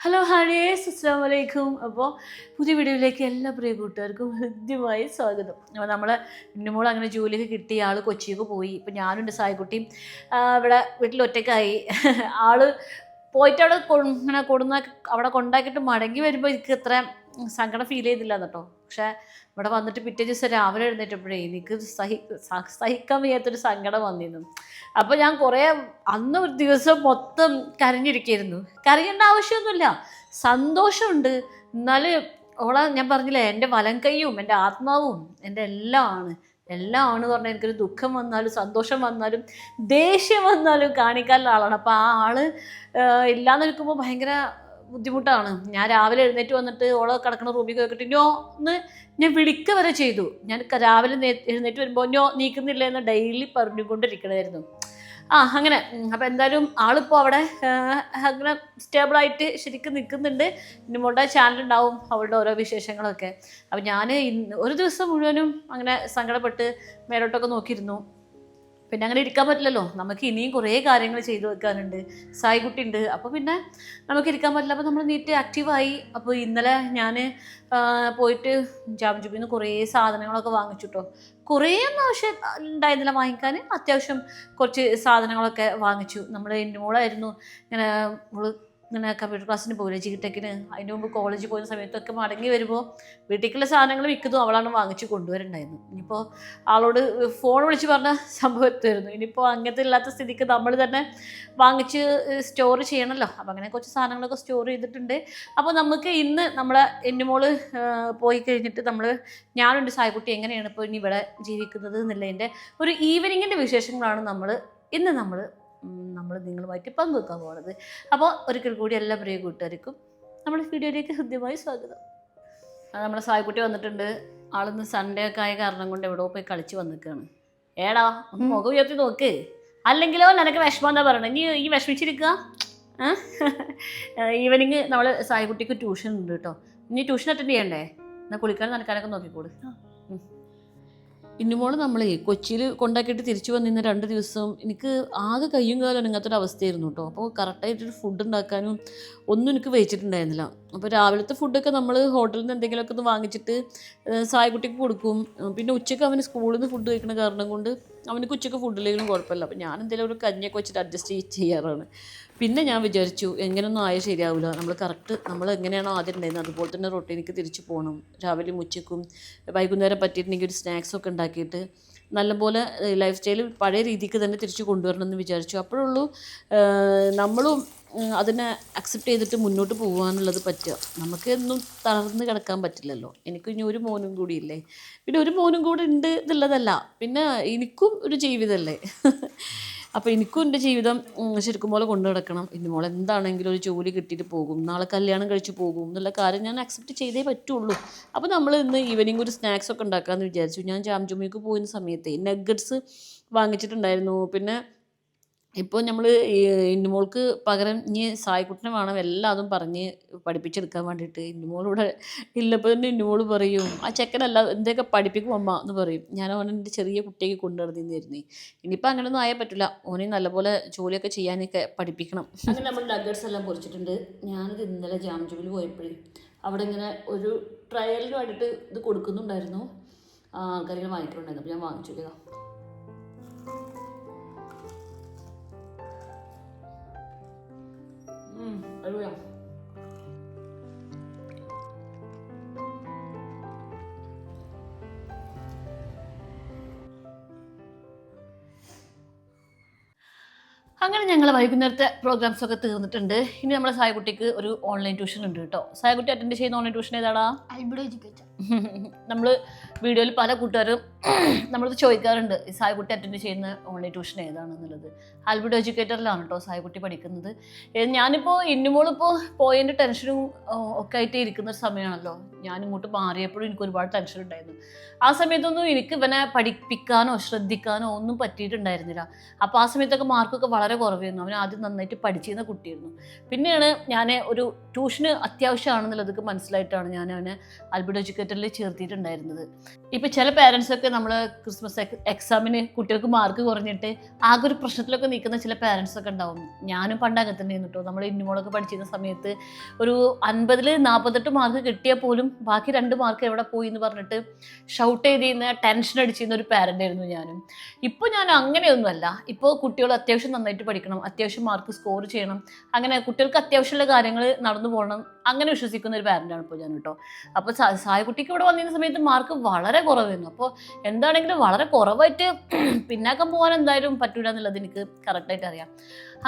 Hello Harriers, അസ്സാം വലൈക്കും. അപ്പോൾ പുതിയ വീഡിയോയിലേക്ക് എല്ലാ പ്രിയ കൂട്ടുകാർക്കും ഹൃദ്യമായി സ്വാഗതം. അപ്പോൾ നമ്മൾ ഇന്നുമോൾ അങ്ങനെ ജോലിയൊക്കെ കിട്ടി, ആൾ കൊച്ചിക്ക് പോയി. ഇപ്പോൾ ഞാനുണ്ട് സായിക്കുട്ടിയും ഇവിടെ വീട്ടിൽ ഒറ്റയ്ക്കായി. ആൾ പോയിട്ട് അവിടെ ഇങ്ങനെ അവിടെ കൊണ്ടാക്കിയിട്ട് മടങ്ങി വരുമ്പോൾ എനിക്ക് ഇത്ര സങ്കടം ഫീൽ ചെയ്തില്ല കേട്ടോ. പക്ഷേ ഇവിടെ വന്നിട്ട് പിറ്റേ ദിവസം രാവിലെ എഴുന്നേറ്റപ്പോഴേ എനിക്ക് സഹിക്കാൻ വയ്യാത്തൊരു സങ്കടം വന്നിരുന്നു. അപ്പോൾ ഞാൻ കുറേ അന്ന് ഒരു ദിവസം മൊത്തം കരഞ്ഞിരിക്കുകയായിരുന്നു. കരയേണ്ട ആവശ്യമൊന്നുമില്ല, സന്തോഷമുണ്ട്. എന്നാൽ ഓളെ ഞാൻ പറഞ്ഞില്ലേ, എൻ്റെ വലം കൈയും എൻ്റെ ആത്മാവും എൻ്റെ എല്ലാം ആണ് പറഞ്ഞാൽ എനിക്കൊരു ദുഃഖം വന്നാലും സന്തോഷം വന്നാലും ദേഷ്യം വന്നാലും കാണിക്കാനുള്ള ആളാണ്. അപ്പോൾ ആ ആള് ഇല്ലാന്ന് നിൽക്കുമ്പോൾ ഭയങ്കര ബുദ്ധിമുട്ടാണ്. ഞാൻ രാവിലെ എഴുന്നേറ്റ് വന്നിട്ട് ഓളെ കിടക്കുന്ന റൂമിൽ കേൾക്കിട്ട് ഞോ എന്ന് ഞാൻ വിളിക്കുക വരെ ചെയ്തു. ഞാൻ രാവിലെ എഴുന്നേറ്റ് വരുമ്പോൾ ഞോ നീക്കുന്നില്ല എന്ന് ഡെയിലി പറഞ്ഞുകൊണ്ടിരിക്കണമായിരുന്നു. അങ്ങനെ അപ്പോൾ എന്തായാലും ആളിപ്പോൾ അവിടെ അങ്ങനെ സ്റ്റേബിളായിട്ട് ശരിക്കും നിൽക്കുന്നുണ്ട്. ഇന്നുമോളുടെ ചാനലുണ്ടാവും അവളുടെ ഓരോ വിശേഷങ്ങളൊക്കെ. അപ്പോൾ ഞാൻ ഒരു ദിവസം മുഴുവനും അങ്ങനെ സങ്കടപ്പെട്ട് മേലോട്ടൊക്കെ നോക്കിയിരുന്നു. പിന്നെ അങ്ങനെ ഇരിക്കാൻ പറ്റില്ലല്ലോ, നമുക്ക് ഇനിയും കുറേ കാര്യങ്ങൾ ചെയ്തു വെക്കാനുണ്ട്. സായിക്കുട്ടി ഉണ്ട്, അപ്പോൾ പിന്നെ നമുക്ക് ഇരിക്കാൻ പറ്റില്ല. അപ്പോൾ നമ്മൾ നീറ്റ് ആക്റ്റീവായി. അപ്പോൾ ഇന്നലെ ഞാൻ പോയിട്ട് ജാംജുബിൽ നിന്ന് കുറേ സാധനങ്ങളൊക്കെ വാങ്ങിച്ചു കേട്ടോ. കുറേ ഒന്നും ആവശ്യം ഉണ്ടായിരുന്നില്ല വാങ്ങിക്കാൻ, അത്യാവശ്യം കുറച്ച് സാധനങ്ങളൊക്കെ വാങ്ങിച്ചു. നമ്മൾ ഇന്നോളായിരുന്നു ഇങ്ങനെ കമ്പ്യൂട്ടർ ക്ലാസ്സിന് പോയില്ലേ, ജിടെക്കിന്. അതിൻ്റെ മുമ്പ് കോളേജിൽ പോകുന്ന സമയത്തൊക്കെ മടങ്ങി വരുമ്പോൾ വീട്ടിലേക്കുള്ള സാധനങ്ങൾ മിക്കതും അവളാണ് വാങ്ങിച്ച് കൊണ്ടുവരുന്നുണ്ടായിരുന്നു. ഇനിയിപ്പോൾ ആളോട് ഫോൺ വിളിച്ച് പറഞ്ഞ സംഭവത്തായിരുന്നു. ഇനിയിപ്പോൾ അങ്ങനത്തെ ഇല്ലാത്ത സ്ഥിതിക്ക് നമ്മൾ തന്നെ വാങ്ങിച്ച് സ്റ്റോർ ചെയ്യണമല്ലോ. അപ്പോൾ അങ്ങനെ കുറച്ച് സാധനങ്ങളൊക്കെ സ്റ്റോർ ചെയ്തിട്ടുണ്ട്. അപ്പോൾ നമുക്ക് ഇന്ന് നമ്മളെ എന്നുമോള് പോയി കഴിഞ്ഞിട്ട് ഞാനുണ്ട് സായിക്കുട്ടി എങ്ങനെയാണ് ഇപ്പോൾ ഇനി ഇവിടെ ജീവിക്കുന്നത് എന്നുള്ളതിൻ്റെ ഒരു ഈവനിങ്ങിൻ്റെ വിശേഷങ്ങളാണ് ഇന്ന് നമ്മൾ നിങ്ങളുമായിട്ട് പങ്കുവെക്കാൻ പോകുന്നത്. അപ്പോൾ ഒരിക്കൽ കൂടി എല്ലാ പ്രിയ കൂട്ടുകാർക്കും നമ്മുടെ വീഡിയോയിലേക്ക് ഹൃദ്യമായി സ്വാഗതം. നമ്മുടെ സായിക്കുട്ടി വന്നിട്ടുണ്ട്. ആളിന്ന് സൺഡേ ഒക്കെ ആയ കാരണം കൊണ്ട് എവിടെ പോയി കളിച്ച് വന്നിരിക്കുകയാണ്. ഏടാ ഒന്ന് മുഖം ഉയർത്തി നോക്ക്, അല്ലെങ്കിലോ നിനക്ക് വിഷമം എന്താ പറയണത്? ഈ വിഷമിച്ചിരിക്കുക. ഈവനിങ് നമ്മൾ സായിക്കുട്ടിക്ക് ട്യൂഷൻ ഉണ്ട് കേട്ടോ. ഇനി ട്യൂഷൻ അറ്റൻഡ് ചെയ്യണ്ടേ? എന്നാൽ കുളിക്കാനും നനക്കാനൊക്കെ നോക്കിക്കോളൂ. ഇന്നുമോള് നമ്മളെ കൊച്ചിയിൽ കൊണ്ടാക്കിയിട്ട് തിരിച്ചു വന്നിരുന്ന 2 ദിവസം എനിക്ക് ആകെ കയ്യും കാലം അങ്ങനത്തെ ഒരു അവസ്ഥയായിരുന്നു കേട്ടോ. അപ്പോൾ കറക്റ്റായിട്ടൊരു ഫുഡ് ഉണ്ടാക്കാനും ഒന്നും എനിക്ക് വെച്ചിട്ടുണ്ടായിരുന്നില്ല. അപ്പോൾ രാവിലത്തെ ഫുഡൊക്കെ നമ്മൾ ഹോട്ടലിൽ നിന്ന് എന്തെങ്കിലുമൊക്കെ ഒന്ന് വാങ്ങിച്ചിട്ട് സായിക്കുട്ടിക്ക് കൊടുക്കും. പിന്നെ ഉച്ചയ്ക്ക് അവന് സ്കൂളിൽ നിന്ന് ഫുഡ് കഴിക്കുന്ന കാരണം കൊണ്ട് അവനക്ക് ഉച്ചയ്ക്ക് ഫുഡില്ലെങ്കിലും കുഴപ്പമില്ല. അപ്പോൾ ഞാൻ എന്തെങ്കിലും ഒരു കഞ്ഞിയൊക്കെ വെച്ചിട്ട് അഡ്ജസ്റ്റ് ചെയ്യാറാണ്. പിന്നെ ഞാൻ വിചാരിച്ചു എങ്ങനെയൊന്നും ആയാൽ ശരിയാവില്ല, നമ്മൾ എങ്ങനെയാണോ ആദ്യം ഉണ്ടായിരുന്നത് അതുപോലെ തന്നെ റൊട്ടീനിക്ക് തിരിച്ചു പോകണം. രാവിലെയും ഉച്ചയ്ക്കും വൈകുന്നേരം പറ്റിയിട്ടുണ്ടെങ്കിൽ ഒരു സ്നാക്സൊക്കെ ഉണ്ടാക്കിയിട്ട് നല്ലപോലെ ലൈഫ് സ്റ്റൈൽ പഴയ രീതിക്ക് തന്നെ തിരിച്ചു കൊണ്ടുവരണം എന്ന് വിചാരിച്ചു. അപ്പോഴുള്ളൂ നമ്മളും അതിനെ അക്സെപ്റ്റ് ചെയ്തിട്ട് മുന്നോട്ട് പോകാനുള്ളത് പറ്റുക. നമുക്ക് എന്നും തളർന്ന് കിടക്കാൻ പറ്റില്ലല്ലോ. എനിക്ക് ഇനി ഒരു മോനും കൂടിയില്ലേ, പിന്നെ ഒരു മോനും കൂടി ഉണ്ട് എന്നുള്ളതല്ല, പിന്നെ എനിക്കും ഒരു ജീവിതമല്ലേ. അപ്പോൾ എനിക്കും എൻ്റെ ജീവിതം ശരിക്കും പോലെ കൊണ്ടു നടക്കണം. ഇന്നുമോൾ എന്താണെങ്കിലും ഒരു ജോലി കിട്ടിയിട്ട് പോകും, നാളെ കല്യാണം കഴിച്ച് പോകും എന്നുള്ള കാര്യം ഞാൻ അക്സെപ്റ്റ് ചെയ്തേ പറ്റുള്ളൂ. അപ്പോൾ നമ്മൾ ഇന്ന് ഈവനിങ് ഒരു സ്നാക്സൊക്കെ ഉണ്ടാക്കാമെന്ന് വിചാരിച്ചു. ഞാൻ ജാംജുമിക്ക് പോകുന്ന സമയത്ത് നഗ്ഗറ്റ്സ് വാങ്ങിച്ചിട്ടുണ്ടായിരുന്നു. പിന്നെ ഇപ്പോൾ നമ്മൾ ഇന്നുമോൾക്ക് പകരം ഇനി സായിക്കുട്ടിനെ വേണം എല്ലാതും പറഞ്ഞ് പഠിപ്പിച്ചെടുക്കാൻ വേണ്ടിയിട്ട്. ഇന്നുമോളിവിടെ ഇല്ലപ്പോൾ തന്നെ ഇന്നുമോൾ പറയും ആ ചെക്കനല്ല എന്തൊക്കെ പഠിപ്പിക്കും അമ്മ എന്ന് പറയും. ഞാൻ അവനെൻ്റെ ചെറിയ കുട്ടിയൊക്കെ കൊണ്ടുനടന്നിരുന്നേ. ഇനിയിപ്പോൾ അങ്ങനെയൊന്നും ആയാൽ പറ്റില്ല, ഓനെ നല്ലപോലെ ജോലിയൊക്കെ ചെയ്യാനൊക്കെ പഠിപ്പിക്കണം. അങ്ങനെ നമ്മൾ നഗ്ഗറ്റ്സ് എല്ലാം പൊറിച്ചിട്ടുണ്ട്. ഞാനിത് ഇന്നലെ ജാംജുമിൽ പോയപ്പോഴേ അവിടെ ഇങ്ങനെ ഒരു ട്രയലിന് വേണ്ടിയിട്ട് ഇത് കൊടുക്കുന്നുണ്ടായിരുന്നു. ആൾക്കാരിങ്ങനെ വാങ്ങിക്കുന്നുണ്ടായിരുന്നു. അപ്പോൾ ഞാൻ വാങ്ങിച്ചു ഇതാ. അടിപൊളിയാണ്. അങ്ങനെ ഞങ്ങൾ വൈകുന്നേരത്തെ പ്രോഗ്രാംസൊക്കെ തീർന്നിട്ടുണ്ട്. ഇനി നമ്മളെ സായിക്കുട്ടിക്ക് ഒരു ഓൺലൈൻ ട്യൂഷൻ ഉണ്ട് കേട്ടോ. സായിക്കുട്ടി അറ്റൻഡ് ചെയ്യുന്ന ഓൺലൈൻ ട്യൂഷൻ ഏതാടാ? Albedo educator. നമ്മൾ വീഡിയോയിൽ പല കൂട്ടുകാരും നമ്മളത് ചോദിക്കാറുണ്ട്, ഈ സായിക്കുട്ടി അറ്റൻഡ് ചെയ്യുന്ന ഓൺലൈൻ ട്യൂഷൻ ഏതാണെന്നുള്ളത്. അൽബിഡോ എഡ്യൂക്കേറ്ററിലാണ് കേട്ടോ സായിക്കുട്ടി പഠിക്കുന്നത്. ഞാനിപ്പോൾ ഇന്നുമോളിപ്പോൾ പോയതിൻ്റെ ടെൻഷനും ഒക്കെ ആയിട്ട് ഇരിക്കുന്ന ഒരു സമയമാണല്ലോ. ഞാനിങ്ങോട്ട് മാറിയപ്പോഴും എനിക്ക് ഒരുപാട് ടെൻഷൻ ഉണ്ടായിരുന്നു. ആ സമയത്തൊന്നും എനിക്ക് ഇവനെ പഠിപ്പിക്കാനോ ശ്രദ്ധിക്കാനോ ഒന്നും പറ്റിയിട്ടുണ്ടായിരുന്നില്ല. അപ്പോൾ ആ സമയത്തൊക്കെ മാർക്കൊക്കെ വളരെ കുറവായിരുന്നു. അവൻ ആദ്യം നന്നായിട്ട് പഠിച്ചിരുന്ന കുട്ടിയായിരുന്നു. പിന്നെയാണ് ഞാൻ ഒരു ട്യൂഷന് അത്യാവശ്യമാണെന്നുള്ളതൊക്കെ മനസ്സിലായിട്ടാണ് ഞാൻ അവനെ അൽബിഡോ എഡ്യൂക്കേറ്റർ ഹോസ്പിറ്റലിൽ ചേർത്തിട്ടുണ്ടായിരുന്നത്. ഇപ്പോൾ ചില പേരൻസൊക്കെ നമ്മൾ ക്രിസ്മസ് എക്സാമിന് കുട്ടികൾക്ക് മാർക്ക് കുറഞ്ഞിട്ട് ആകെ ഒരു പ്രശ്നത്തിലൊക്കെ നിൽക്കുന്ന ചില പേരൻസൊക്കെ ഉണ്ടാവും. ഞാനും പണ്ട് അങ്ങനെ തന്നെ കേട്ടോ. നമ്മൾ ഇന്നുമോളൊക്കെ പഠിച്ചിരുന്ന സമയത്ത് ഒരു 50-ൽ 48 മാർക്ക് കിട്ടിയാൽ പോലും ബാക്കി 2 മാർക്ക് എവിടെ പോയി എന്ന് പറഞ്ഞിട്ട് ഷൗട്ട് ചെയ്തിരുന്ന ടെൻഷൻ അടിച്ചിരുന്ന ഒരു പാരൻ്റ് ആയിരുന്നു ഞാനും. ഇപ്പോൾ ഞാൻ അങ്ങനെയൊന്നുമല്ല. ഇപ്പോൾ കുട്ടികൾ അത്യാവശ്യം നന്നായിട്ട് പഠിക്കണം, അത്യാവശ്യം മാർക്ക് സ്കോർ ചെയ്യണം, അങ്ങനെ കുട്ടികൾക്ക് അത്യാവശ്യമുള്ള കാര്യങ്ങൾ നടന്നു പോകണം, അങ്ങനെ വിശ്വസിക്കുന്ന ഒരു പാരൻ്റാണ് ഇപ്പോൾ ഞാൻ കേട്ടോ. അപ്പോൾ സായക്കുട്ടിക്ക് ഇവിടെ വന്നിരുന്ന സമയത്ത് മാർക്ക് വളരെ കുറവായിരുന്നു. അപ്പോൾ എന്താണെങ്കിലും വളരെ കുറവായിട്ട് പിന്നാക്കം പോകാൻ എന്തായാലും പറ്റൂല എന്നുള്ളത് എനിക്ക് കറക്റ്റായിട്ട് അറിയാം.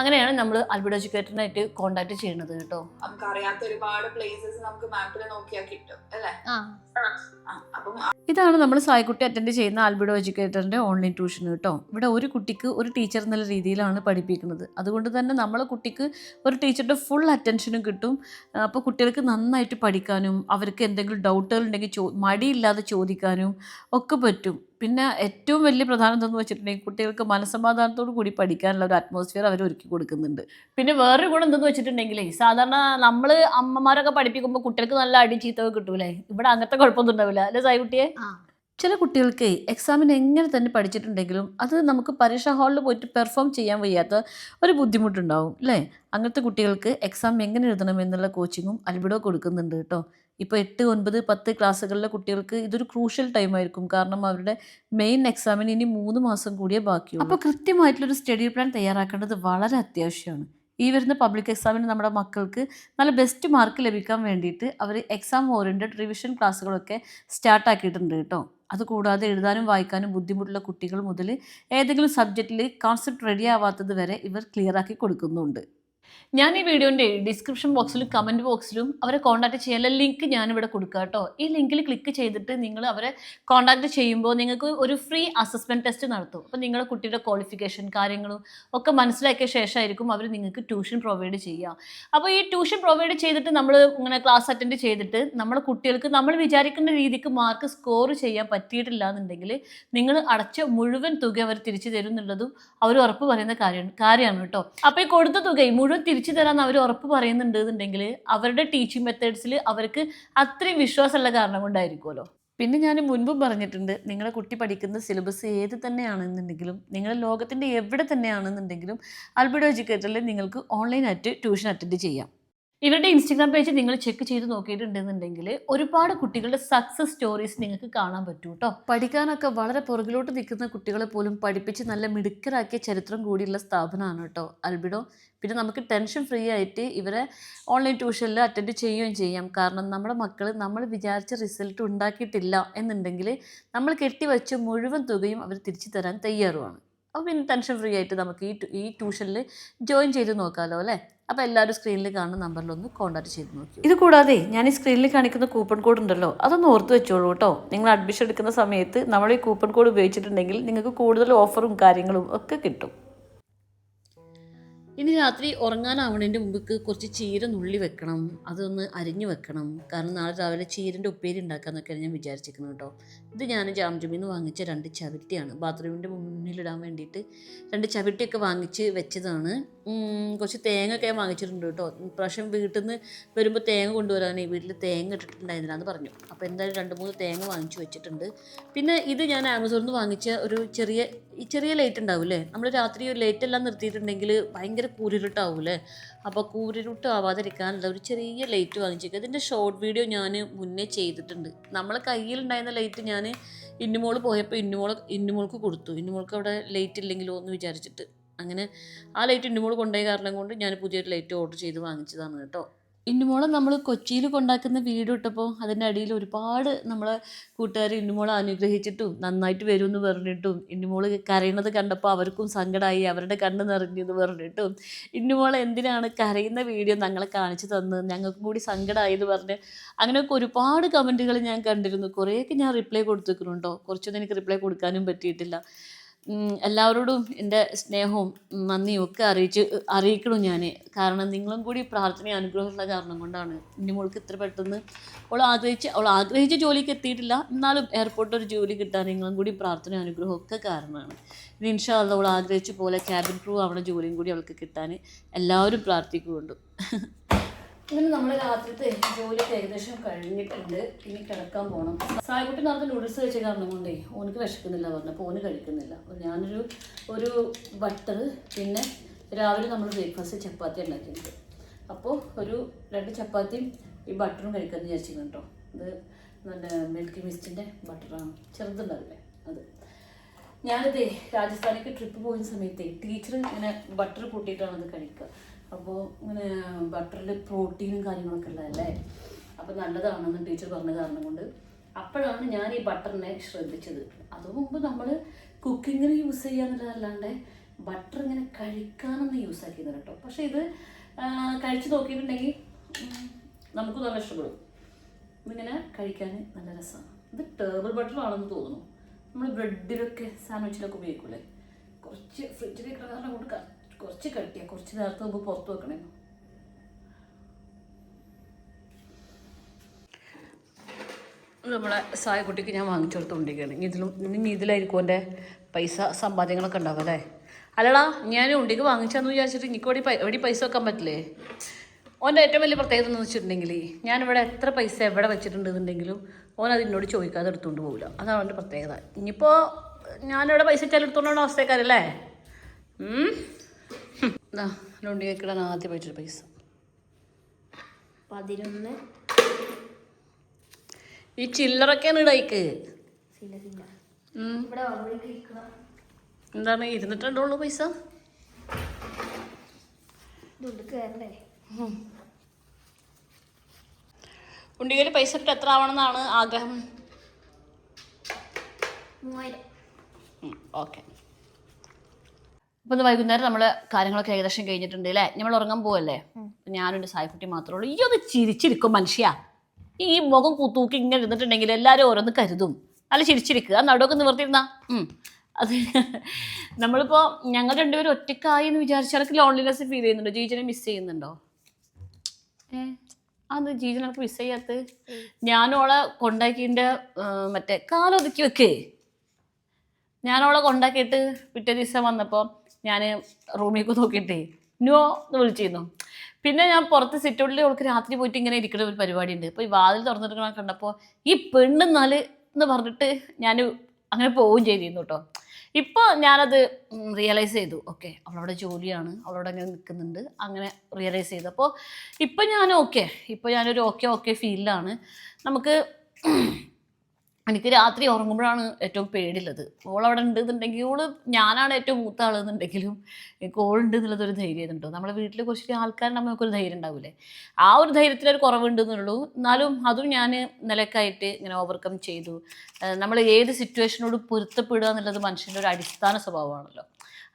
അങ്ങനെയാണ് നമ്മൾ അൽബിഡോ എഡ്യൂക്കേറ്ററിനായിട്ട് കോൺടാക്ട് ചെയ്യുന്നത് കേട്ടോ. നമുക്ക് അറിയാത്ത ഒരുപാട് പ്ലേസസ് നമുക്ക് മാപ്പിൽ നോക്കിയാൽ കിട്ടും അല്ലേ? ഇതാണ് നമ്മൾ സായിക്കുട്ടി അറ്റൻഡ് ചെയ്യുന്ന അൽബിഡോ എഡ്യൂക്കേറ്ററിൻ്റെ ഓൺലൈൻ ട്യൂഷൻ കേട്ടോ. ഇവിടെ ഒരു കുട്ടിക്ക് ഒരു ടീച്ചർ എന്നുള്ള രീതിയിലാണ് പഠിപ്പിക്കുന്നത്. അതുകൊണ്ട് തന്നെ നമ്മളെ കുട്ടിക്ക് ഒരു ടീച്ചറുടെ ഫുൾ അറ്റൻഷനും കിട്ടും. അപ്പോൾ കുട്ടികൾക്ക് നന്നായിട്ട് പഠിക്കാനും അവർക്ക് എന്തെങ്കിലും ഡൗട്ടുകൾ ഉണ്ടെങ്കിൽ മടിയില്ലാതെ ചോദിക്കാനും ഒക്കെ പറ്റും. പിന്നെ ഏറ്റവും വലിയ പ്രധാനം എന്തെന്ന് വെച്ചിട്ടുണ്ടെങ്കിൽ കുട്ടികൾക്ക് മനസ്സമാധാനത്തോടു കൂടി പഠിക്കാനുള്ള ഒരു അറ്റ്മോസ്ഫിയർ അവർ ഒരുക്കി കൊടുക്കുന്നുണ്ട്. പിന്നെ വേറൊരു ഗുണം എന്തെന്ന് വെച്ചിട്ടുണ്ടെങ്കിലേ, സാധാരണ നമ്മൾ അമ്മമാരൊക്കെ പഠിപ്പിക്കുമ്പോൾ കുട്ടികൾക്ക് നല്ല അടി ചീത്തൊക്കെ കിട്ടൂലേ, ഇവിടെ അങ്ങനത്തെ കുഴപ്പമൊന്നും ഉണ്ടാവില്ല അല്ലേ സായിക്കുട്ടിയെ? ചില കുട്ടികൾക്ക് എക്സാമിന് എങ്ങനെ തന്നെ പഠിച്ചിട്ടുണ്ടെങ്കിലും അത് നമുക്ക് പരീക്ഷാ ഹാളിൽ പോയിട്ട് പെർഫോം ചെയ്യാൻ വയ്യാത്ത ഒരു ബുദ്ധിമുട്ടുണ്ടാവും അല്ലേ? അങ്ങനത്തെ കുട്ടികൾക്ക് എക്സാം എങ്ങനെ എഴുതണം എന്നുള്ള കോച്ചിങ്ങും അൽബിഡോ കൊടുക്കുന്നുണ്ട് കേട്ടോ. ഇപ്പോൾ 8, 9, 10 ക്ലാസ്സുകളിലെ കുട്ടികൾക്ക് ഇതൊരു ക്രൂഷ്യൽ ടൈമായിരിക്കും. കാരണം അവരുടെ മെയിൻ എക്സാമിന് ഇനി 3 മാസം കൂടിയേ ബാക്കിയുള്ളൂ. അപ്പോൾ കൃത്യമായിട്ടുള്ളൊരു സ്റ്റഡി പ്ലാൻ തയ്യാറാക്കേണ്ടത് വളരെ അത്യാവശ്യമാണ്. ഈ വരുന്ന പബ്ലിക് എക്സാമിന് നമ്മുടെ മക്കൾക്ക് നല്ല ബെസ്റ്റ് മാർക്ക് ലഭിക്കാൻ വേണ്ടിയിട്ട് അവർ എക്സാം ഓറിയൻറ്റഡ് റിവിഷൻ ക്ലാസ്സുകളൊക്കെ സ്റ്റാർട്ടാക്കിയിട്ടുണ്ട് കേട്ടോ. അതുകൂടാതെ എഴുതാനും വായിക്കാനും ബുദ്ധിമുട്ടുള്ള കുട്ടികൾ മുതൽ ഏതെങ്കിലും സബ്ജക്റ്റിൽ കോൺസെപ്റ്റ് റെഡി ആവാത്തത് വരെ ഇവർ ക്ലിയറാക്കി കൊടുക്കുന്നുണ്ട്. ഞാൻ ഈ വീഡിയോൻ്റെ ഡിസ്ക്രിപ്ഷൻ ബോക്സിലും കമൻറ്റ് ബോക്സിലും അവരെ കോൺടാക്ട് ചെയ്യാനുള്ള ലിങ്ക് ഞാനിവിടെ കൊടുക്കുക കേട്ടോ. ഈ ലിങ്കിൽ ക്ലിക്ക് ചെയ്തിട്ട് നിങ്ങൾ അവരെ കോൺടാക്ട് ചെയ്യുമ്പോൾ നിങ്ങൾക്ക് ഒരു ഫ്രീ അസസ്മെൻറ്റ് ടെസ്റ്റ് നടത്തും. അപ്പോൾ നിങ്ങളുടെ കുട്ടിയുടെ ക്വാളിഫിക്കേഷൻ കാര്യങ്ങളും ഒക്കെ മനസ്സിലാക്കിയ ശേഷമായിരിക്കും അവർ നിങ്ങൾക്ക് ട്യൂഷൻ പ്രൊവൈഡ് ചെയ്യുക. അപ്പോൾ ഈ ട്യൂഷൻ പ്രൊവൈഡ് ചെയ്തിട്ട് നമ്മൾ ഇങ്ങനെ ക്ലാസ് അറ്റൻഡ് ചെയ്തിട്ട് നമ്മുടെ കുട്ടികൾക്ക് നമ്മൾ വിചാരിക്കുന്ന രീതിക്ക് മാർക്ക് സ്കോർ ചെയ്യാൻ പറ്റിയിട്ടില്ല എന്നുണ്ടെങ്കിൽ നിങ്ങൾ അടച്ച മുഴുവൻ തുക അവർ തിരിച്ചു തരും എന്നുള്ളതും അവർ ഉറപ്പ് പറയുന്ന കാര്യമാണ് കേട്ടോ. അപ്പോൾ ഈ കൊടുത്ത തുക മുഴുവൻ തിരിച്ചു തരാമെന്ന് അവർ ഉറപ്പ് പറയുന്നുണ്ട് എന്നുണ്ടെങ്കിൽ അവരുടെ ടീച്ചിങ് മെത്തേഡ്സിൽ അവർക്ക് അത്രയും വിശ്വാസമുള്ള കാരണം കൊണ്ടായിരിക്കുമല്ലോ. പിന്നെ ഞാൻ മുൻപും പറഞ്ഞിട്ടുണ്ട്, നിങ്ങളുടെ കുട്ടി പഠിക്കുന്ന സിലബസ് ഏത് തന്നെയാണെന്നുണ്ടെങ്കിലും നിങ്ങൾ ലോകത്തിൻ്റെ എവിടെ തന്നെയാണെന്നുണ്ടെങ്കിലും അൽബിഡോ എഡ്യൂക്കേറ്ററിൽ നിങ്ങൾക്ക് ഓൺലൈനായിട്ട് ട്യൂഷൻ അറ്റൻഡ് ചെയ്യാം. ഇവരുടെ ഇൻസ്റ്റഗ്രാം പേജ് നിങ്ങൾ ചെക്ക് ചെയ്ത് നോക്കിയിട്ടുണ്ടെന്നുണ്ടെങ്കിൽ ഒരുപാട് കുട്ടികളുടെ സക്സസ് സ്റ്റോറീസ് നിങ്ങൾക്ക് കാണാൻ പറ്റും കേട്ടോ. പഠിക്കാനൊക്കെ വളരെ പുറകിലോട്ട് നിൽക്കുന്ന കുട്ടികളെ പോലും പഠിപ്പിച്ച് നല്ല മിടുക്കരാക്കിയ ചരിത്രം കൂടിയുള്ള സ്ഥാപനമാണ് കേട്ടോ അൽബിഡോ. പിന്നെ നമുക്ക് ടെൻഷൻ ഫ്രീ ആയിട്ട് ഇവരെ ഓൺലൈൻ ട്യൂഷനിൽ അറ്റൻഡ് ചെയ്യുകയും ചെയ്യാം. കാരണം നമ്മുടെ മക്കൾ നമ്മൾ വിചാരിച്ച റിസൾട്ട് ഉണ്ടാക്കിയിട്ടില്ല എന്നുണ്ടെങ്കിൽ നമ്മൾ കെട്ടിവെച്ച മുഴുവൻ തുകയും അവർ തിരിച്ചു തരാൻ തയ്യാറുമാണ്. അപ്പോൾ പിന്നെ ടെൻഷൻ ഫ്രീ ആയിട്ട് നമുക്ക് ഈ ട്യൂഷനിൽ ജോയിൻ ചെയ്ത് നോക്കാമല്ലോ അല്ലേ? അപ്പോൾ എല്ലാവരും സ്ക്രീനിൽ കാണുന്ന നമ്പറിലൊന്ന് കോൺടാക്ട് ചെയ്ത് നോക്കി. ഇത് കൂടാതെ ഞാൻ ഈ സ്ക്രീനിൽ കാണിക്കുന്ന കൂപ്പൺ കോഡ് ഉണ്ടല്ലോ, അതൊന്ന് ഓർത്ത് വെച്ചോളൂ കേട്ടോ. നിങ്ങൾ അഡ്മിഷൻ എടുക്കുന്ന സമയത്ത് നമ്മൾ ഈ കൂപ്പൺ കോഡ് ഉപയോഗിച്ചിട്ടുണ്ടെങ്കിൽ നിങ്ങൾക്ക് കൂടുതൽ ഓഫറും കാര്യങ്ങളും ഒക്കെ കിട്ടും. ഇനി രാത്രി ഉറങ്ങാനാവണതിൻ്റെ മുമ്പ് കുറച്ച് ചീര നുള്ളി വെക്കണം, അതൊന്ന് അരിഞ്ഞു വെക്കണം. കാരണം നാളെ രാവിലെ ചീരൻ്റെ ഉപ്പേരി ഉണ്ടാക്കാമെന്നൊക്കെയാണ് ഞാൻ വിചാരിച്ചിരിക്കുന്നത് കേട്ടോ. ഇത് ഞാൻ ജാംജുമിൽ നിന്ന് വാങ്ങിച്ച 2 ചവിട്ടിയാണ്. ബാത്റൂമിൻ്റെ മുന്നിലിടാൻ വേണ്ടിയിട്ട് 2 ചവിട്ടിയൊക്കെ വാങ്ങിച്ച് വെച്ചതാണ്. കുറച്ച് തേങ്ങയൊക്കെ വാങ്ങിച്ചിട്ടുണ്ട് കേട്ടോ. പ്രാവശ്യം വീട്ടിൽ നിന്ന് വരുമ്പോൾ തേങ്ങ കൊണ്ടുവരാനേ വീട്ടിൽ തേങ്ങ ഇട്ടിട്ടുണ്ടായിരുന്നില്ലാന്ന് പറഞ്ഞു. അപ്പോൾ എന്തായാലും 2-3 തേങ്ങ വാങ്ങിച്ച് വെച്ചിട്ടുണ്ട്. പിന്നെ ഇത് ഞാൻ ആമസോണിൽ നിന്ന് വാങ്ങിച്ച ഒരു ചെറിയ ലൈറ്റ് ഉണ്ടാവില്ലേ, നമ്മൾ രാത്രി ലൈറ്റ് എല്ലാം നിർത്തിയിട്ടുണ്ടെങ്കിൽ ഭയങ്കര കൂരിരുട്ടാവൂലേ. അപ്പോൾ കൂരിരുട്ട് ആവാതിരിക്കാനുള്ള ഒരു ചെറിയ ലൈറ്റ് വാങ്ങിച്ചേക്കുക. ഇതിൻ്റെ ഷോർട്ട് വീഡിയോ ഞാൻ മുന്നേ ചെയ്തിട്ടുണ്ട്. നമ്മളെ കയ്യിലുണ്ടായിരുന്ന ലൈറ്റ് ഞാൻ ഇന്നുമോൾ പോയപ്പോൾ ഇന്നുമോൾക്ക് കൊടുത്തു. ഇന്നുമോൾക്ക് അവിടെ ലൈറ്റ് ഇല്ലെങ്കിലോ എന്ന് വിചാരിച്ചിട്ട് അങ്ങനെ ആ ലൈറ്റ് ഇന്നുമോൾ കൊണ്ടുപോയ കാരണം കൊണ്ട് ഞാൻ പുതിയൊരു ലൈറ്റ് ഓർഡർ ചെയ്ത് വാങ്ങിച്ചതാണ് കേട്ടോ. ഇന്നുമോളെ നമ്മൾ കൊച്ചിയിൽ കൊണ്ടാക്കുന്ന വീഡിയോ ഇട്ടപ്പോൾ അതിൻ്റെ അടിയിൽ ഒരുപാട് നമ്മളെ കൂട്ടുകാർ ഇന്നുമോളെ അനുഗ്രഹിച്ചിട്ടും നന്നായിട്ട് വരുമെന്ന് പറഞ്ഞിട്ടും ഇന്നുമോൾ കരയുന്നത് കണ്ടപ്പോൾ അവർക്കും സങ്കടമായി, അവരുടെ കണ്ണ് നിറഞ്ഞെന്ന് പറഞ്ഞിട്ടും ഇന്നുമോളെ എന്തിനാണ് കരയുന്ന വീഡിയോ ഞങ്ങളെ കാണിച്ചു തന്ന് ഞങ്ങൾക്കും കൂടി സങ്കടമായെന്ന് പറഞ്ഞ് അങ്ങനെയൊക്കെ ഒരുപാട് കമൻറ്റുകൾ ഞാൻ കണ്ടിരുന്നു. കുറേയൊക്കെ ഞാൻ റിപ്ലൈ കൊടുത്തിരിക്കുന്നുണ്ടോ, കുറച്ചൊന്നും എനിക്ക് റിപ്ലൈ കൊടുക്കാനും പറ്റിയിട്ടില്ല. എല്ലാവരോടും എൻ്റെ സ്നേഹവും നന്ദിയും ഒക്കെ അറിയിക്കണം ഞാൻ. കാരണം നിങ്ങളും കൂടി പ്രാർത്ഥനയും അനുഗ്രഹമുള്ള കാരണം കൊണ്ടാണ് ഇന്നുമോൾക്ക് ഇത്ര പെട്ടെന്ന് അവൾ ആഗ്രഹിച്ച ജോലിക്ക് എത്തിയിട്ടില്ല, എന്നാലും എയർപോർട്ടിൽ ഒരു ജോലി കിട്ടാൻ നിങ്ങളും കൂടി പ്രാർത്ഥനയും അനുഗ്രഹവും ഒക്കെ കാരണമാണ്. ഇനി ഇൻഷാ അല്ലാഹ് അവൾ ആഗ്രഹിച്ച പോലെ ക്യാബിൻ ക്രൂ ആവണ ജോലിയും കൂടി അവൾക്ക് കിട്ടാൻ എല്ലാവരും പ്രാർത്ഥിക്കുന്നുണ്ട്. ഇങ്ങനെ നമ്മൾ രാത്രിത്തെ ജോലിയൊക്കെ ഏകദേശം കഴിഞ്ഞിട്ടുണ്ട്. ഇനി കിടക്കാൻ പോകണം. സായിക്കുട്ടി നേരത്തെ നൂഡിൽസ് കഴിച്ച കാരണം കൊണ്ടേ ഓനക്ക് വിശക്കുന്നില്ല പറഞ്ഞപ്പോൾ ഓന് കഴിക്കുന്നില്ല. അപ്പോൾ ഞാനൊരു ബട്ടർ, പിന്നെ രാവിലെ നമ്മൾ ബ്രേക്ക്ഫാസ്റ്റ് ചപ്പാത്തി ഉണ്ടാക്കിയിട്ടുണ്ട്. അപ്പോൾ ഒരു 2 ചപ്പാത്തിയും ഈ ബട്ടറും കഴിക്കാമെന്ന് വിചാരിച്ചിരുന്നു കേട്ടോ. ഇത് നല്ല മിൽക്കി മിസ്റ്റിൻ്റെ ബട്ടറാണ്, ചെറുതുണ്ടാവില്ലേ അത്. ഞാനിത് രാജസ്ഥാനിലേക്ക് ട്രിപ്പ് പോകുന്ന സമയത്ത് ടീച്ചർ ഇങ്ങനെ ബട്ടർ കൂട്ടിയിട്ടാണ് അത് കഴിക്കുക. അപ്പോൾ ഇങ്ങനെ ബട്ടറിൽ പ്രോട്ടീനും കാര്യങ്ങളൊക്കെ ഉള്ളതല്ലേ, അപ്പോൾ നല്ലതാണെന്ന് ടീച്ചർ പറഞ്ഞ കാരണം കൊണ്ട് അപ്പോഴാണ് ഞാൻ ഈ ബട്ടറിനെ ശ്രദ്ധിച്ചത്. അത് മുമ്പ് നമ്മൾ കുക്കിങ്ങിന് യൂസ് ചെയ്യാന്നുള്ളതല്ലാണ്ട് ബട്ടർ ഇങ്ങനെ കഴിക്കാനൊന്നും യൂസ് ആക്കിയത് കേട്ടോ. പക്ഷേ ഇത് കഴിച്ച് നോക്കിയിട്ടുണ്ടെങ്കിൽ നമുക്ക് നല്ല ഇഷ്ടപ്പെടും. ഇതിങ്ങനെ കഴിക്കാൻ നല്ല രസമാണ്. ഇത് ടേബിൾ ബട്ടർ ആണെന്ന് തോന്നുന്നു. നമ്മൾ ബ്രെഡിലൊക്കെ സാൻഡ്വിച്ചിലൊക്കെ ഉപയോഗിക്കൂലേ. കുറച്ച് ഫ്രിഡ്ജിൽ വെക്കണ കാരണം കൊണ്ട് കുറച്ച് കട്ടിയാണ്. കുറച്ച് നേരത്തെ മുമ്പ് പുറത്ത് വെക്കണേ. നമ്മളെ സായക്കുട്ടിക്ക് ഞാൻ വാങ്ങിച്ചു കൊടുത്തുകൊണ്ടിരിക്കുകയാണ്. ഇതിലായിരിക്കും എൻ്റെ പൈസ സമ്പാദ്യങ്ങളൊക്കെ ഉണ്ടാവും അല്ലേ. അല്ലടാ, ഞാൻ ഉണ്ടിക്ക് വാങ്ങിച്ചാന്ന് വിചാരിച്ചിട്ട് എനിക്ക് എവിടെ പൈസ വെക്കാൻ പറ്റില്ലേ? ഓൻ്റെ ഏറ്റവും വലിയ പ്രത്യേകത എന്ന് വെച്ചിട്ടുണ്ടെങ്കിൽ ഞാനിവിടെ എത്ര പൈസ എവിടെ വെച്ചിട്ടുണ്ടെന്നുണ്ടെങ്കിലും ഓൻ അത് എന്നോട് ചോദിക്കാതെ എടുത്തുകൊണ്ട് പോകില്ല. അതാണ് അവൻ്റെ പ്രത്യേകത. ഇനിയിപ്പോൾ ഞാനിവിടെ പൈസ വെച്ചാൽ എടുത്തുകൊണ്ടാണ് അവസ്ഥക്കാരല്ലേ. എന്താ ഉണ്ടി വെക്കിടാൻ ആദ്യം പോയിട്ടൊരു പൈസ 11. ഈ ചില്ലറൊക്കെയാണ് ഇടയ്ക്ക്. എന്താണ് 202 പൈസ ഉണ്ടികയിൽ പൈസ ഇട്ട് എത്ര ആവണമെന്നാണ് ആഗ്രഹം? 3000. ഓക്കെ. അപ്പോൾ ഇന്ന് വൈകുന്നേരം നമ്മൾ കാര്യങ്ങളൊക്കെ ഏകദേശം കഴിഞ്ഞിട്ടുണ്ട് അല്ലേ. നമ്മൾ ഉറങ്ങാൻ പോവല്ലേ. ഞാനുണ്ട് സായിക്കുട്ടി മാത്രമേ ഉള്ളൂ. ഈ ഒന്ന് ചിരിച്ചിരിക്കും മനുഷ്യ. ഈ മുഖം തൂക്കി ഇങ്ങനെ ഇരുന്നിട്ടുണ്ടെങ്കിൽ എല്ലാവരും ഓരോന്ന് കരുതും. നല്ല ചിരിച്ചിരിക്കുക. നടുവൊക്കെ നിവർത്തിയിരുന്ന അത് നമ്മളിപ്പോൾ ഞങ്ങൾ രണ്ടുപേരും ഒറ്റക്കായി എന്ന് വിചാരിച്ചാൽ എനിക്ക് ലോൺലിനെസ് ഫീൽ ചെയ്യുന്നുണ്ടോ? ജീജനെ മിസ് ചെയ്യുന്നുണ്ടോ? അത് ജീജനക്ക് മിസ് ചെയ്യാത്ത ഞാനോളെ കൊണ്ടാക്കിൻ്റെ മറ്റേ കാലൊതുക്കി വെക്കേ. ഞാനോളെ കൊണ്ടാക്കിയിട്ട് പിറ്റേ ദിവസം വന്നപ്പോൾ ഞാൻ റൂമിലേക്ക് നോക്കിയിട്ടേ നോ എന്ന് വിളിച്ചിരുന്നു. പിന്നെ ഞാൻ പുറത്ത് സിറ്റൗട്ടിൽ അവൾക്ക് രാത്രി പോയിട്ട് ഇങ്ങനെ ഇരിക്കുന്ന ഒരു പരിപാടി ഉണ്ട്. അപ്പോൾ ഈ വാതിൽ തുറന്നിട്ട് കണ്ടപ്പോൾ ഈ പെണ്ണെന്നാല് എന്ന് പറഞ്ഞിട്ട് ഞാൻ അങ്ങനെ പോവുകയും ചെയ്തിരുന്നു കേട്ടോ. ഇപ്പോൾ ഞാനത് റിയലൈസ് ചെയ്തു. ഓക്കെ, അവളവിടെ ജോലിയാണ്, അവളവിടെ അങ്ങനെ നിൽക്കുന്നുണ്ട്, അങ്ങനെ റിയലൈസ് ചെയ്തു. അപ്പോൾ ഇപ്പം ഞാൻ ഇപ്പോൾ ഞാനൊരു ഓക്കെ ഫീലിലാണ്. നമുക്ക് എനിക്ക് രാത്രി ഉറങ്ങുമ്പോഴാണ് ഏറ്റവും പേടിയുള്ളത്. ഓളവിടെ ഉണ്ടെന്നുണ്ടെങ്കിൽ ഞാനാണ് ഏറ്റവും മൂത്ത ആളെന്നുണ്ടെങ്കിലും എനിക്ക് ഓളുണ്ട് എന്നുള്ളതൊരു ധൈര്യം ഉണ്ടോ. നമ്മളെ വീട്ടിൽ കുറച്ച് ആൾക്കാരുണ്ടാകുമ്പോൾ നമുക്കൊരു ധൈര്യം ഉണ്ടാവില്ലേ. ആ ഒരു ധൈര്യത്തിലൊരു കുറവുണ്ടെന്നുള്ളൂ. എന്നാലും അതും ഞാൻ നിലക്കായിട്ട് ഇങ്ങനെ ഓവർകം ചെയ്തു. നമ്മൾ ഏത് സിറ്റുവേഷനോട് പൊരുത്തപ്പെടുക എന്നുള്ളത് മനുഷ്യൻ്റെ ഒരു അടിസ്ഥാന സ്വഭാവമാണല്ലോ.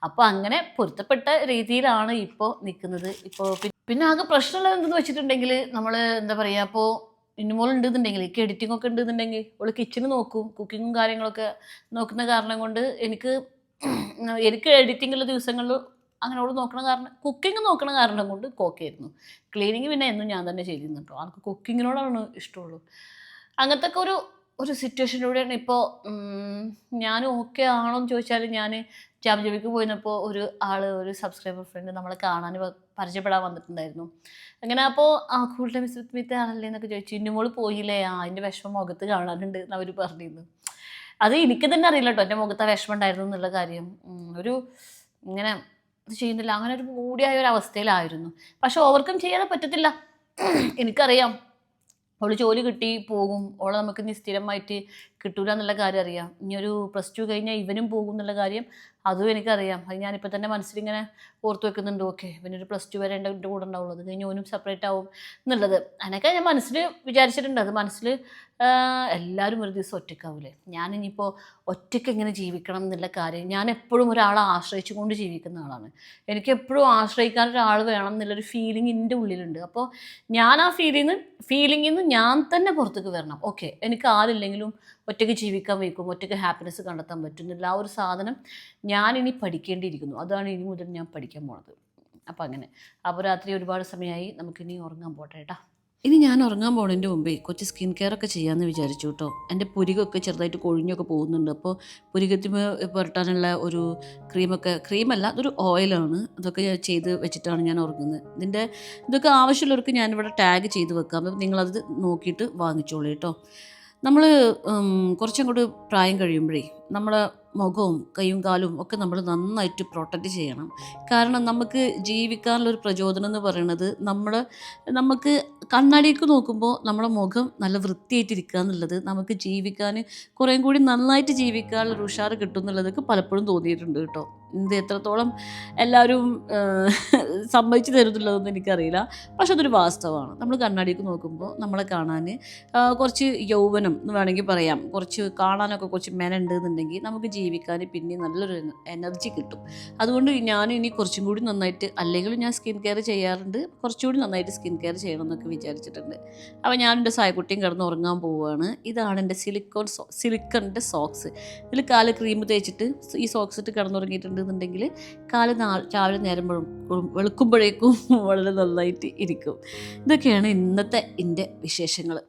അപ്പോൾ അങ്ങനെ പൊരുത്തപ്പെട്ട രീതിയിലാണ് ഇപ്പോൾ നിൽക്കുന്നത്. ഇപ്പോൾ പിന്നെ ആകെ പ്രശ്നമുള്ളത് എന്തെന്ന് വെച്ചിട്ടുണ്ടെങ്കിൽ നമ്മൾ എന്താ പറയുക, അപ്പോൾ ഇന്നുമോൾ ഉണ്ടെന്നുണ്ടെങ്കിൽ എനിക്ക് എഡിറ്റിംഗ് ഒക്കെ ഉണ്ടെന്നുണ്ടെങ്കിൽ അവൾ കിച്ചണ് നോക്കും, കുക്കിങ്ങും കാര്യങ്ങളൊക്കെ നോക്കുന്ന കാരണം കൊണ്ട് എനിക്ക് എഡിറ്റിങ്ങുള്ള ദിവസങ്ങളിൽ അങ്ങനെ അവൾ നോക്കണ കാരണം, കുക്കിംഗ് നോക്കണ കാരണം കൊണ്ട് കോക്കായിരുന്നു. ക്ലീനിങ് പിന്നെ എന്നും ഞാൻ തന്നെ ചെയ്തിരുന്നു കേട്ടോ. എനിക്ക് കുക്കിങ്ങിനോടാണ് ഇഷ്ടമുള്ളൂ. അങ്ങനത്തെ ഒക്കെ ഒരു സിറ്റുവേഷനിലൂടെയാണ് ഇപ്പോൾ ഞാൻ ഓക്കെ ആണോ എന്ന് ചോദിച്ചാൽ ഞാൻ ജാംജബിക്ക് പോയിരുന്നപ്പോൾ ഒരു സബ്സ്ക്രൈബർ ഫ്രണ്ട് നമ്മളെ കാണാൻ പരിചയപ്പെടാൻ വന്നിട്ടുണ്ടായിരുന്നു. അങ്ങനെ അപ്പോൾ കൂൾ ടൈം വിത്ത് ആണല്ലേ എന്നൊക്കെ ചോദിച്ചു. ഇന്നുമോൾ പോയില്ലേ, അതിൻ്റെ വിഷമം മുഖത്ത് കാണാനുണ്ട് എന്ന് അവർ പറഞ്ഞിരുന്നു. അത് എനിക്ക് തന്നെ അറിയില്ല കേട്ടോ എൻ്റെ മുഖത്ത് ആ വിഷമം ഉണ്ടായിരുന്നു എന്നുള്ള കാര്യം. ഇങ്ങനെ ഇത് ചെയ്യുന്നില്ല, അങ്ങനെ ഒരു മൂടിയായ ഒരു അവസ്ഥയിലായിരുന്നു. പക്ഷെ ഓവർകം ചെയ്യാതെ പറ്റത്തില്ല. എനിക്കറിയാം അവൾ ജോലി കിട്ടി പോകും, അവളെ നമുക്ക് ഇനി സ്ഥിരമായിട്ട് കിട്ടൂല എന്നുള്ള കാര്യം അറിയാം. ഇനി ഒരു +2 കഴിഞ്ഞാൽ ഇവനും പോകും എന്നുള്ള കാര്യം അതും എനിക്കറിയാം. അത് ഞാനിപ്പോൾ തന്നെ മനസ്സിലിങ്ങനെ ഓർത്ത് വെക്കുന്നുണ്ട്. ഓക്കെ, ഇവനൊരു +2 വരെ എൻ്റെ കൂടെ ഉണ്ടാവുള്ളൂ, അത് കഴിഞ്ഞ് ഓനും സെപ്പറേറ്റ് ആവും എന്നുള്ളത്. അതിനൊക്കെ ഞാൻ മനസ്സിൽ വിചാരിച്ചിട്ടുണ്ട്. അത് മനസ്സിൽ എല്ലാവരും ഒരു ദിവസം ഒറ്റയ്ക്കാവൂലേ. ഞാനിനിയിപ്പോൾ ഒറ്റയ്ക്ക് എങ്ങനെ ജീവിക്കണം എന്നുള്ള കാര്യം, ഞാൻ എപ്പോഴും ഒരാളെ ആശ്രയിച്ചു കൊണ്ട് ജീവിക്കുന്ന ആളാണ്. എനിക്ക് എപ്പോഴും ആശ്രയിക്കാൻ ഒരാൾ വേണം എന്നുള്ളൊരു ഫീലിംഗ് എൻ്റെ ഉള്ളിലുണ്ട്. അപ്പോൾ ഞാൻ ആ ഫീലിംഗിൽ നിന്ന് ഞാൻ തന്നെ പുറത്തേക്ക് വരണം. ഓക്കെ, എനിക്ക് ആരില്ലെങ്കിലും ഒറ്റയ്ക്ക് ജീവിക്കാൻ വയ്ക്കും, ഒറ്റയ്ക്ക് ഹാപ്പിനെസ് കണ്ടെത്താൻ പറ്റുന്നില്ല. ആ ഒരു സാധനം ഞാനിനി പഠിക്കേണ്ടിയിരിക്കുന്നു. അതാണ് ഇനി മുതൽ ഞാൻ പഠിക്കാൻ പോണത്. അപ്പോൾ അങ്ങനെ. അപ്പോൾ രാത്രി ഒരുപാട് സമയമായി, നമുക്കിനി ഉറങ്ങാൻ പോട്ടെ കേട്ടോ. ഇനി ഞാൻ ഉറങ്ങാൻ പോകുന്നതിൻ്റെ മുമ്പേ കുറച്ച് സ്കിൻ കെയർ ഒക്കെ ചെയ്യാമെന്ന് വിചാരിച്ചു കേട്ടോ. എൻ്റെ പുരികൊക്കെ ചെറുതായിട്ട് കൊഴിഞ്ഞൊക്കെ പോകുന്നുണ്ട്. അപ്പോൾ പുരികത്തിമേ പുരട്ടാനുള്ള ഒരു ക്രീമല്ല, അതൊരു ഓയിലാണ്. അതൊക്കെ ഞാൻ ചെയ്ത് വെച്ചിട്ടാണ് ഞാൻ ഉറങ്ങുന്നത്. ഇതൊക്കെ ആവശ്യമുള്ളവർക്ക് ഞാനിവിടെ ടാഗ് ചെയ്ത് വെക്കാം. അപ്പം നിങ്ങളത് നോക്കിയിട്ട് വാങ്ങിച്ചോളൂ കേട്ടോ. നമ്മൾ കുറച്ചും കൂടി പ്രായം കഴിയുമ്പോഴേ നമ്മളെ മുഖവും കൈയും കാലും ഒക്കെ നമ്മൾ നന്നായിട്ട് പ്രൊട്ടക്റ്റ് ചെയ്യണം. കാരണം നമുക്ക് ജീവിക്കാനുള്ളൊരു പ്രചോദനം എന്ന് പറയുന്നത് നമുക്ക് കണ്ണാടിക്ക് നോക്കുമ്പോൾ നമ്മുടെ മുഖം നല്ല വൃത്തിയായിട്ടിരിക്കുക എന്നുള്ളത് നമുക്ക് ജീവിക്കാൻ കുറേയും കൂടി നന്നായിട്ട് ജീവിക്കാനുള്ളൊരു ഉഷാറ് കിട്ടും എന്നുള്ളതൊക്കെ പലപ്പോഴും തോന്നിയിട്ടുണ്ട് കേട്ടോ. ഇത് എത്രത്തോളം എല്ലാവരും സമ്മതിച്ചു തരുന്നുള്ളതൊന്നും എനിക്കറിയില്ല. പക്ഷെ അതൊരു വാസ്തവമാണ്. നമ്മൾ കണ്ണാടിക്ക് നോക്കുമ്പോൾ നമ്മളെ കാണാൻ കുറച്ച് യൗവനം എന്ന് വേണമെങ്കിൽ പറയാം, കുറച്ച് കാണാനൊക്കെ കുറച്ച് മെനുണ്ട് എന്നുണ്ടെങ്കിൽ നമുക്ക് ജീവിക്കാൻ പിന്നെ നല്ലൊരു എനർജി കിട്ടും. അതുകൊണ്ട് ഞാൻ ഇനി കുറച്ചും കൂടി നന്നായിട്ട്, അല്ലെങ്കിൽ ഞാൻ സ്കിൻ കെയർ ചെയ്യാറുണ്ട്, കുറച്ചുകൂടി നന്നായിട്ട് സ്കിൻ കെയർ ചെയ്യണം എന്നൊക്കെ വിചാരിച്ചിട്ടുണ്ട്. അപ്പോൾ ഞാൻ എൻ്റെ സായക്കുട്ടിയും കിടന്ന് ഉറങ്ങാൻ പോവുകയാണ്. ഇതാണ് എൻ്റെ സിലിക്കണിൻ്റെ സോക്സ്. ഇതിൽ കാല് ക്രീം തേച്ചിട്ട് ഈ സോക്സ് ഇട്ട് കിടന്നുറങ്ങിയിട്ടുണ്ടെന്നുണ്ടെങ്കിൽ കാല് രാവിലെ നേരം വെളുക്കുമ്പോഴേക്കും വളരെ നന്നായിട്ട് ഇരിക്കും. ഇതൊക്കെയാണ് ഇന്നത്തെ എൻ്റെ വിശേഷങ്ങൾ.